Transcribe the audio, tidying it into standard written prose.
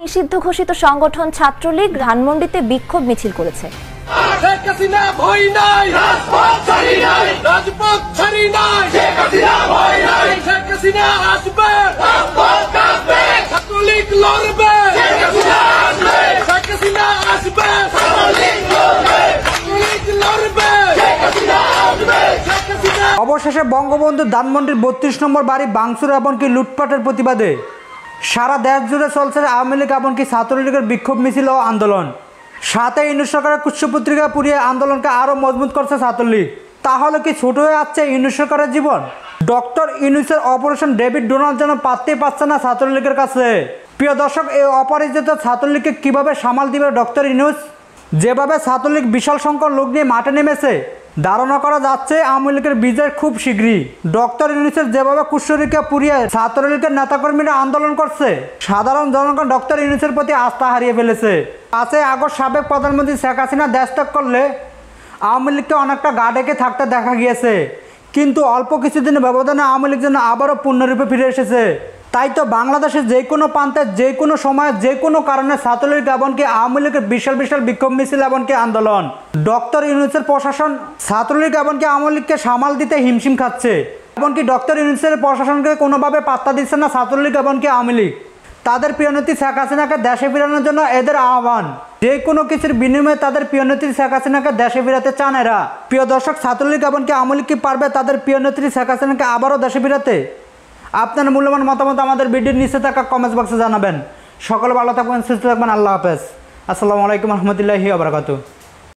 নিষিদ্ধ ঘোষিত সংগঠন ছাত্রলীগ ধানমন্ডিতে বিক্ষোভ মিছিল করেছে। অবশেষে বঙ্গবন্ধু ধানমন্ডির ৩২ নম্বর বাড়ি ভাঙচুর এমনকি লুটপাটের প্রতিবাদে সারা দেশ জুড়ে চলছে আওয়ামী লীগ এমনকি ছাত্রলীগের বিক্ষোভ মিছিল ও আন্দোলন। সাথে ইউনূস সরকারের কুৎসপত্রিকা পুড়িয়ে আন্দোলনকে আরও মজবুত করছে ছাত্রলীগ। তাহলে কি ছোট হয়ে যাচ্ছে ইউনূস সরকারের জীবন? ডক্টর ইউনূসের অপারেশন ডেভিড ডোনাল্ড যেন পাত্তেই পাচ্ছে না ছাত্রলীগের কাছে। প্রিয় দর্শক, এই অপরাজিত ছাত্রলীগকে কীভাবে সামাল দিবে ডক্টর ইউনূস? যেভাবে ছাত্রলীগ বিশাল সংখ্যক লোক নিয়ে মাঠে নেমেছে, ধারণা করা যাচ্ছে আওয়ামী লীগের বিজয় খুব শীঘ্রই। ডক্টর ইউনূসের যেভাবে কুৎসরিকা পুড়িয়ে ছাত্রলীগের নেতাকর্মীরা আন্দোলন করছে, সাধারণ জনগণ ডক্টর ইউনূসের প্রতি আস্থা হারিয়ে ফেলেছে। 5 আগস্ট সাবেক প্রধানমন্ত্রী শেখ হাসিনা দেশ ত্যাগ করলে আওয়ামী লীগকে অনেকটা গা ঢেকে থাকতে দেখা গিয়েছে, কিন্তু অল্প কিছুদিনের ব্যবধানে আওয়ামী লীগ যেন আবারও পূর্ণরূপে ফিরে এসেছে। তাই তো বাংলাদেশের যে কোনো প্রান্তে যে কোনো সময়ে যে কোনো কারণে ছাত্রলীগ এমনকি আওয়ামী লীগের বিশাল বিশাল বিক্ষোভ মিছিল এমনকি আন্দোলন। ডক্টর ইউনূসের প্রশাসন ছাত্রলীগ এমনকি আওয়ামী লীগকে সামাল দিতে হিমশিম খাচ্ছে, এমনকি ডক্টর ইউনূসের প্রশাসনকে কোনোভাবে পাত্তা দিচ্ছে না ছাত্রলীগ এমনকি আওয়ামী লীগ। তাদের প্রিয়নেত্রী শেখ হাসিনাকে দেশে ফেরানোর জন্য এদের আহ্বান। যে কোনো কিছুর বিনিময়ে তাদের প্রিয়নেত্রী শেখ হাসিনাকে দেশে ফেরাতে চান এরা। প্রিয় দর্শক, ছাত্রলীগ এমনকি আওয়ামী লীগ কি পারবে তাদের প্রিয়নেত্রী শেখ হাসিনাকে আবারও দেশে ফেরাতে? আপনার মূল্যবান মতামত আমাদের ভিডিওর নিচে থাকা কমেন্টস বক্সে জানাবেন। সকলে ভালো থাকবেন, সুস্থ থাকবেন। আল্লাহ হাফেজ। আসসালামু আলাইকুম রহমতুল্লাহি ওয়া বারাকাতুহু।